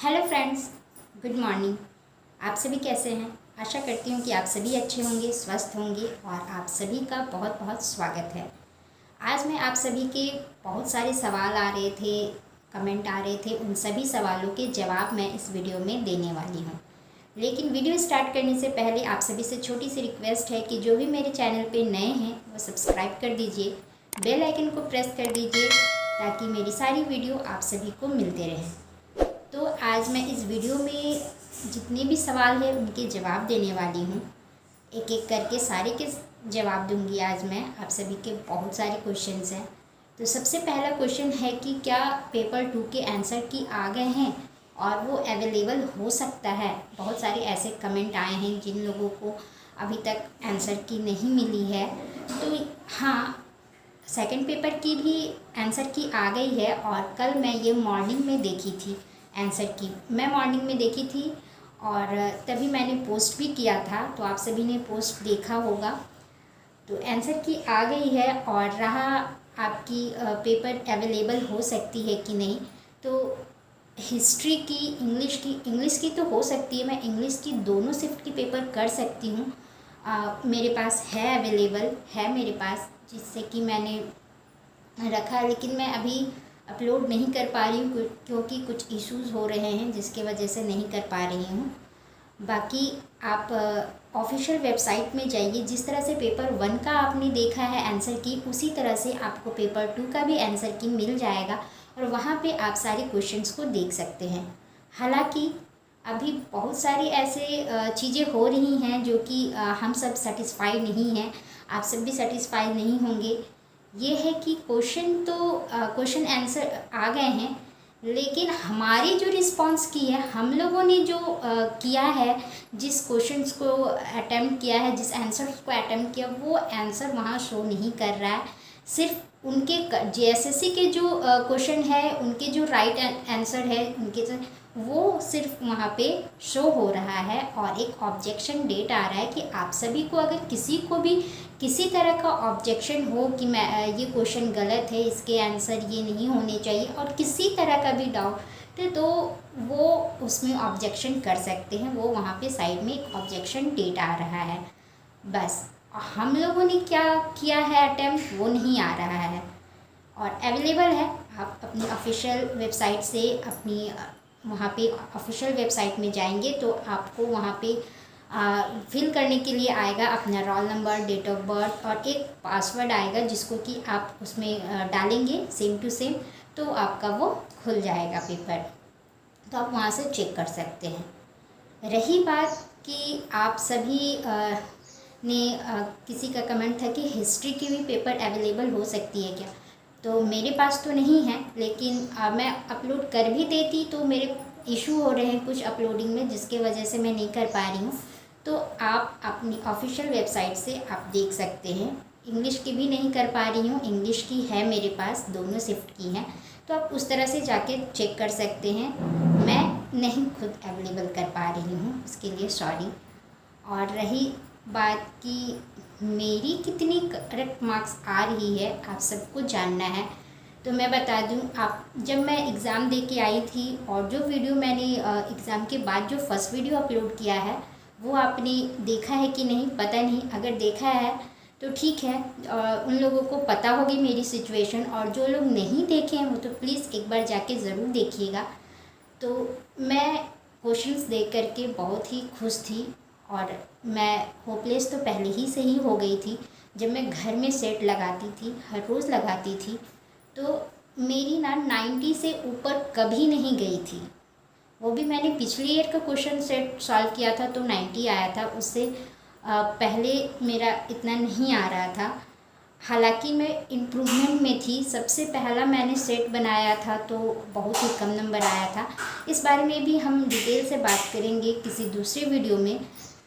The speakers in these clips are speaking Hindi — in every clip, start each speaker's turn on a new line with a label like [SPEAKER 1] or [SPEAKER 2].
[SPEAKER 1] Hello friends, good morning. आप सभी कैसे हैं? आशा करती हूँ कि आप सभी अच्छे होंगे, स्वस्थ होंगे और आप सभी का बहुत बहुत स्वागत है। आज मैं आप सभी के बहुत सारे सवाल आ रहे थे, कमेंट आ रहे थे, उन सभी सवालों के जवाब मैं इस वीडियो में देने वाली हूँ। लेकिन वीडियो स्टार्ट करने से पहले आप सभी से छोटी सी रिक्वेस्ट है कि जो भी मेरे चैनल पे नए हैं वो सब्सक्राइब कर दीजिए, बेल आइकन को प्रेस कर दीजिए ताकि मेरी सारी वीडियो आप सभी को मिलते रहें। तो आज मैं इस वीडियो में जितने भी सवाल हैं उनके जवाब देने वाली हूँ। एक एक करके सारे के जवाब दूंगी आज मैं। आप सभी के बहुत सारे क्वेश्चंस हैं। तो सबसे पहला क्वेश्चन है कि क्या पेपर 2 के आंसर की आ गए हैं और वो अवेलेबल हो सकता है। बहुत सारे ऐसे कमेंट आए हैं जिन लोगों को अभी तक आंसर की नहीं मिली है। तो हाँ, सेकंड पेपर की भी आंसर की आ गई है और कल मैं ये मॉर्निंग में देखी थी। आंसर की मैं मॉर्निंग में देखी थी और तभी मैंने पोस्ट भी किया था, तो आप सभी ने पोस्ट देखा होगा। तो आंसर की आ गई है और रहा आपकी पेपर अवेलेबल हो सकती है कि नहीं। तो हिस्ट्री की, इंग्लिश की तो हो सकती है। मैं इंग्लिश की दोनों शिफ्ट की पेपर कर सकती हूँ। मेरे पास है, अवेलेबल है मेरे पास, जिससे कि मैंने रखा है। लेकिन मैं अभी अपलोड नहीं कर पा रही हूँ क्योंकि कुछ इश्यूज़ हो रहे हैं जिसके वजह से नहीं कर पा रही हूँ। बाकी आप ऑफिशियल वेबसाइट में जाइए। जिस तरह से पेपर 1 का आपने देखा है आंसर की, उसी तरह से आपको पेपर 2 का भी आंसर की मिल जाएगा और वहाँ पे आप सारे क्वेश्चंस को देख सकते हैं। हालांकि अभी बहुत सारी ऐसे चीज़ें हो रही हैं जो कि हम सब सेटिस्फाई नहीं हैं, आप सब भी सेटिस्फाई नहीं होंगे। ये है कि क्वेश्चन आंसर आ गए हैं, लेकिन हमारी जो रिस्पांस की है, हम लोगों ने जो किया है, जिस क्वेश्चंस को अटेम्प्ट किया है, जिस आंसर को अटेम्प्ट किया, वो आंसर वहाँ शो नहीं कर रहा है। सिर्फ उनके जेएसएससी के जो क्वेश्चन है, उनके जो राइट आंसर है उनके वो सिर्फ वहाँ पे शो हो रहा है और एक ऑब्जेक्शन डेट आ रहा है कि आप सभी को अगर किसी को भी किसी तरह का ऑब्जेक्शन हो कि मैं ये क्वेश्चन गलत है, इसके आंसर ये नहीं होने चाहिए, और किसी तरह का भी डाउट है तो वो उसमें ऑब्जेक्शन कर सकते हैं। वो वहाँ पे साइड में एक ऑब्जेक्शन डेट आ रहा है। बस हम लोगों ने क्या किया है अटेम्प्ट, वो नहीं आ रहा है और अवेलेबल है। आप अपनी ऑफिशियल वेबसाइट से वहाँ पे ऑफिशियल वेबसाइट में जाएंगे तो आपको वहाँ पे फिल करने के लिए आएगा अपना roll number, date of birth और एक पासवर्ड आएगा जिसको कि आप उसमें डालेंगे सेम टू सेम, तो आपका वो खुल जाएगा पेपर। तो आप वहाँ से चेक कर सकते हैं। रही बात कि आप सभी किसी का कमेंट था कि हिस्ट्री की भी पेपर अवेलेबल हो सकती है क्या। तो मेरे पास तो नहीं है, लेकिन मैं अपलोड कर भी देती तो मेरे इशू हो रहे हैं कुछ अपलोडिंग में, जिसके वजह से मैं नहीं कर पा रही हूँ। तो आप अपनी ऑफिशियल वेबसाइट से आप देख सकते हैं। इंग्लिश की भी नहीं कर पा रही हूँ, इंग्लिश की है मेरे पास, दोनों शिफ्ट की हैं, तो आप उस तरह से जाके चेक कर सकते हैं। मैं नहीं खुद अवेलेबल कर पा रही हूँ, उसके लिए सॉरी। और रही बात कि मेरी कितनी करेक्ट मार्क्स आ रही है, आप सबको जानना है, तो मैं बता दूं। आप जब मैं एग्ज़ाम दे के आई थी और जो वीडियो मैंने एग्ज़ाम के बाद जो फर्स्ट वीडियो अपलोड किया है वो आपने देखा है कि नहीं पता नहीं। अगर देखा है तो ठीक है, उन लोगों को पता होगी मेरी सिचुएशन, और जो लोग नहीं देखे हैं वो तो प्लीज़ एक बार जाके ज़रूर देखिएगा। तो मैं क्वेश्चंस देख करके बहुत ही खुश थी और मैं होपलेस तो पहले ही से ही हो गई थी। जब मैं घर में सेट लगाती थी, हर रोज़ लगाती थी, तो मेरी ना 90 से ऊपर कभी नहीं गई थी। वो भी मैंने पिछले ईयर का क्वेश्चन सेट सॉल्व किया था तो 90 आया था, उससे पहले मेरा इतना नहीं आ रहा था। हालांकि मैं इम्प्रूवमेंट में थी। सबसे पहला मैंने सेट बनाया था तो बहुत ही कम नंबर आया था। इस बारे में भी हम डिटेल से बात करेंगे किसी दूसरे वीडियो में,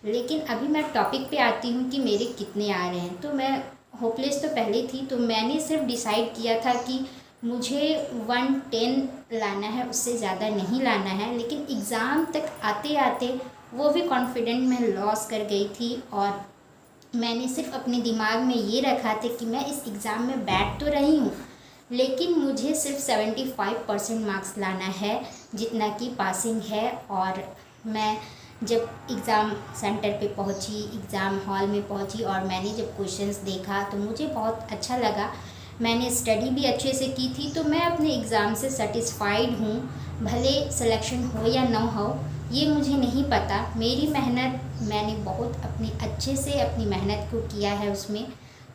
[SPEAKER 1] लेकिन अभी मैं टॉपिक पे आती हूँ कि मेरे कितने आ रहे हैं। तो मैं होपलेस तो पहले थी, तो मैंने सिर्फ डिसाइड किया था कि मुझे 110 लाना है, उससे ज़्यादा नहीं लाना है। लेकिन एग्ज़ाम तक आते आते वो भी कॉन्फिडेंट मैं लॉस कर गई थी और मैंने सिर्फ अपने दिमाग में ये रखा था कि मैं इस एग्ज़ाम में बैठ तो रही हूँ, लेकिन मुझे सिर्फ 75% मार्क्स लाना है, जितना कि पासिंग है। और मैं जब एग्ज़ाम सेंटर पे पहुंची, एग्ज़ाम हॉल में पहुंची और मैंने जब क्वेश्चंस देखा तो मुझे बहुत अच्छा लगा। मैंने स्टडी भी अच्छे से की थी, तो मैं अपने एग्ज़ाम से सेटिस्फाइड हूँ। भले सिलेक्शन हो या ना हो ये मुझे नहीं पता, मेरी मेहनत मैंने बहुत अपने अच्छे से अपनी मेहनत को किया है, उसमें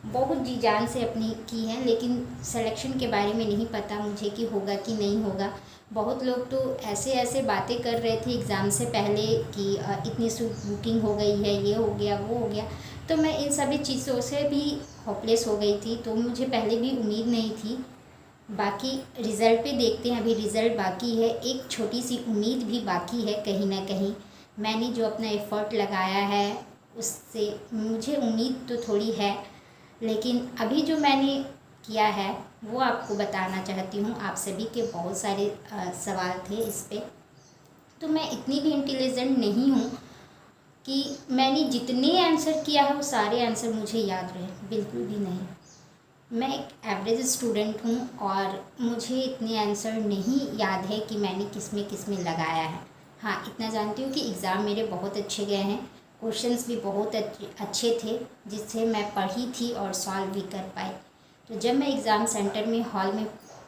[SPEAKER 1] बहुत जी जान से अपनी की है। लेकिन सिलेक्शन के बारे में नहीं पता मुझे कि होगा कि नहीं होगा। बहुत लोग तो ऐसे ऐसे बातें कर रहे थे एग्ज़ाम से पहले कि इतनी सीट बुकिंग हो गई है, ये हो गया वो हो गया। तो मैं इन सभी चीज़ों से भी होपलेस हो गई थी, तो मुझे पहले भी उम्मीद नहीं थी। बाकी रिज़ल्ट पे देखते हैं, अभी रिज़ल्ट बाकी है, एक छोटी सी उम्मीद भी बाकी है। कहीं ना कहीं मैंने जो अपना एफ़र्ट लगाया है उससे मुझे उम्मीद तो थोड़ी है, लेकिन अभी जो मैंने किया है वो आपको बताना चाहती हूँ। आप सभी के बहुत सारे सवाल थे इस पे, तो मैं इतनी भी इंटेलिजेंट नहीं हूँ कि मैंने जितने आंसर किया है वो सारे आंसर मुझे याद रहे, बिल्कुल भी नहीं। मैं एक एवरेज स्टूडेंट हूँ और मुझे इतने आंसर नहीं याद है कि मैंने किस में लगाया है। हाँ, इतना जानती हूँ कि एग्ज़ाम मेरे बहुत अच्छे गए हैं, क्वेश्चंस भी बहुत अच्छे थे जिससे मैं पढ़ी थी और सॉल्व भी कर पाई। तो जब मैं एग्ज़ाम सेंटर में हॉल में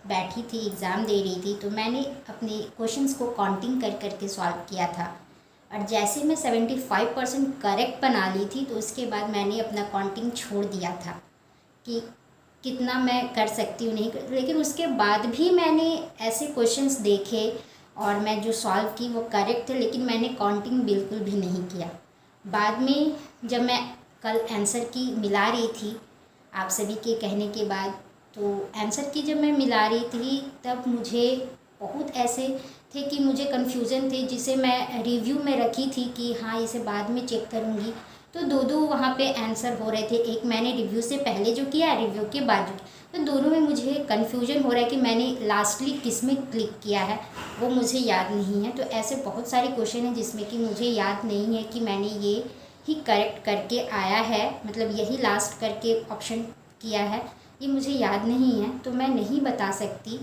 [SPEAKER 1] बैठी थी, एग्ज़ाम दे रही थी, तो मैंने अपने क्वेश्चंस को काउंटिंग कर करके सॉल्व किया था। और जैसे मैं 75% करेक्ट बना ली थी, तो उसके बाद मैंने अपना काउंटिंग छोड़ दिया था कि कितना मैं कर सकती हूँ नहीं कर। लेकिन उसके बाद भी मैंने ऐसे क्वेश्चंस देखे और मैं जो सॉल्व की वो करेक्ट थे, लेकिन मैंने काउंटिंग बिल्कुल भी नहीं किया। बाद में जब मैं कल आंसर की मिला रही थी आप सभी के कहने के बाद, तो आंसर की जब मैं मिला रही थी तब मुझे बहुत ऐसे थे कि मुझे कन्फ्यूज़न थे, जिसे मैं रिव्यू में रखी थी कि हाँ इसे बाद में चेक करूँगी। तो दो वहाँ पे आंसर हो रहे थे, एक मैंने रिव्यू से पहले जो किया, रिव्यू के बाद जो किया। तो दोनों में मुझे कन्फ्यूजन हो रहा है कि मैंने लास्टली किस में क्लिक किया है वो मुझे याद नहीं है। तो ऐसे बहुत सारे क्वेश्चन हैं जिसमें कि मुझे याद नहीं है कि मैंने ये ही करेक्ट करके आया है, मतलब यही लास्ट करके ऑप्शन किया है, ये मुझे याद नहीं है। तो मैं नहीं बता सकती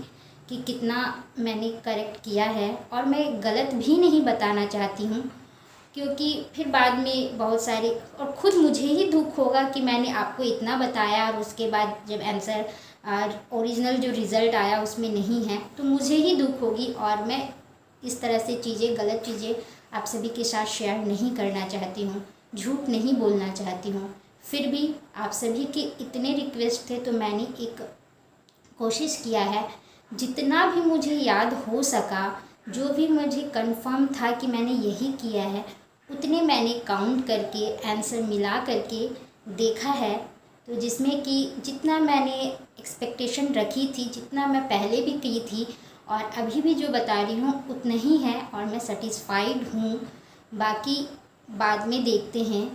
[SPEAKER 1] कि कितना मैंने करेक्ट किया है, और मैं गलत भी नहीं बताना चाहती हूँ, क्योंकि फिर बाद में बहुत सारे, और ख़ुद मुझे ही दुख होगा कि मैंने आपको इतना बताया और उसके बाद जब आंसर ओरिजिनल जो रिज़ल्ट आया उसमें नहीं है, तो मुझे ही दुख होगी। और मैं इस तरह से चीज़ें, गलत चीज़ें आप सभी के साथ शेयर नहीं करना चाहती हूँ, झूठ नहीं बोलना चाहती हूँ। फिर भी आप सभी के इतने रिक्वेस्ट थे तो मैंने एक कोशिश किया है, जितना भी मुझे याद हो सका, जो भी मुझे कंफर्म था कि मैंने यही किया है, उतने मैंने काउंट करके आंसर मिला करके देखा है। तो जिसमें कि जितना मैंने एक्सपेक्टेशन रखी थी, जितना मैं पहले भी की थी और अभी भी जो बता रही हूँ उतना ही है, और मैं सेटिस्फाइड हूँ। बाकी बाद में देखते हैं,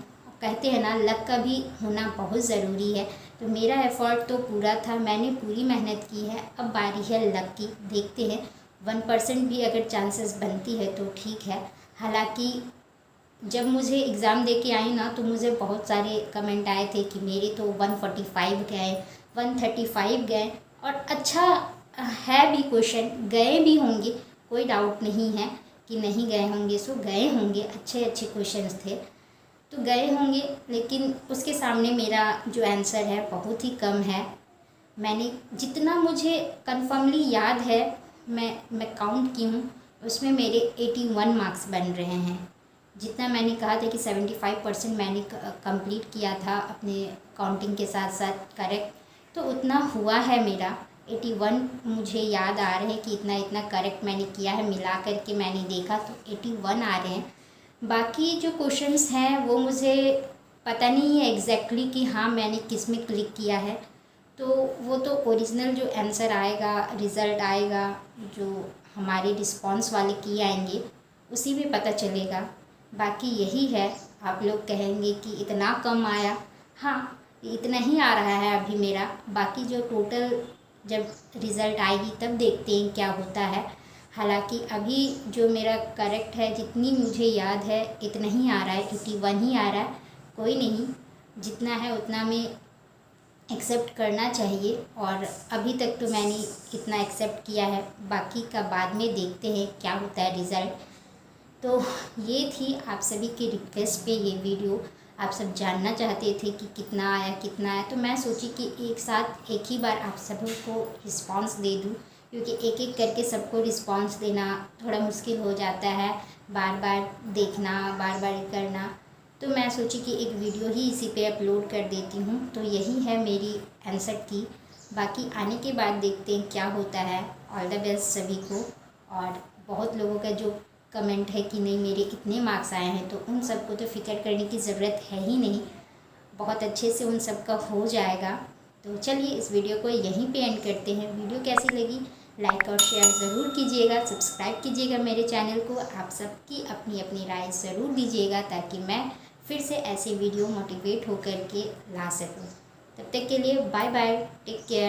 [SPEAKER 1] कहते हैं ना लक का भी होना बहुत ज़रूरी है। तो मेरा एफ़र्ट तो पूरा था, मैंने पूरी मेहनत की है, अब बारी है लक की। देखते हैं 1% भी अगर चांसेस बनती है तो ठीक है। हालांकि जब मुझे एग्ज़ाम दे के आई ना, तो मुझे बहुत सारे कमेंट आए थे कि मेरे तो 145 गए, 135 गए, और अच्छा है भी, क्वेश्चन गए भी होंगे, कोई डाउट नहीं है कि नहीं गए होंगे, सो गए होंगे, अच्छे अच्छे क्वेश्चंस थे तो गए होंगे। लेकिन उसके सामने मेरा जो आंसर है बहुत ही कम है। मैंने जितना मुझे कन्फर्मली याद है, मैं काउंट की हूँ, उसमें मेरे 81 मार्क्स बन रहे हैं। जितना मैंने कहा था कि 75% मैंने कंप्लीट किया था अपने काउंटिंग के साथ साथ करेक्ट, तो उतना हुआ है मेरा। 81 मुझे याद आ रहे हैं कि इतना इतना करेक्ट मैंने किया है, मिला करके मैंने देखा तो 81 आ रहे हैं। बाकी जो क्वेश्चंस हैं वो मुझे पता नहीं है एग्जैक्टली कि हाँ मैंने किस में क्लिक किया है, तो वो तो ओरिजिनल जो आंसर आएगा, रिज़ल्ट आएगा, जो हमारे रिस्पॉन्स वाले की आएंगे, उसी में पता चलेगा। बाकी यही है, आप लोग कहेंगे कि इतना कम आया, हाँ इतना ही आ रहा है अभी मेरा। बाकी जो टोटल जब रिज़ल्ट आएगी तब देखते हैं क्या होता है। हालांकि अभी जो मेरा करेक्ट है, जितनी मुझे याद है इतना ही आ रहा है, 81 ही आ रहा है। कोई नहीं, जितना है उतना में एक्सेप्ट करना चाहिए। और अभी तक तो मैंने इतना एक्सेप्ट किया है, बाकी का बाद में देखते हैं क्या होता है रिज़ल्ट। तो ये थी आप सभी के रिक्वेस्ट पे ये वीडियो। आप सब जानना चाहते थे कि कितना आया, तो मैं सोची कि एक साथ एक ही बार आप सभी को रिस्पांस दे दूं, क्योंकि एक एक करके सबको रिस्पांस देना थोड़ा मुश्किल हो जाता है, बार बार देखना, बार बार करना। तो मैं सोची कि एक वीडियो ही इसी पे अपलोड कर देती हूँ। तो यही है मेरी आंसर की, बाकी आने के बाद देखते हैं क्या होता है। ऑल द बेस्ट सभी को। और बहुत लोगों का जो कमेंट है कि नहीं मेरे इतने मार्क्स आए हैं, तो उन सबको तो फिक्र करने की ज़रूरत है ही नहीं, बहुत अच्छे से उन सब का हो जाएगा। तो चलिए इस वीडियो को यहीं पे एंड करते हैं। वीडियो कैसी लगी लाइक और शेयर ज़रूर कीजिएगा, सब्सक्राइब कीजिएगा मेरे चैनल को। आप सबकी अपनी अपनी राय ज़रूर दीजिएगा, ताकि मैं फिर से ऐसे वीडियो मोटिवेट होकर के ला सकूँ। तब तक के लिए बाय बाय, टेक केयर।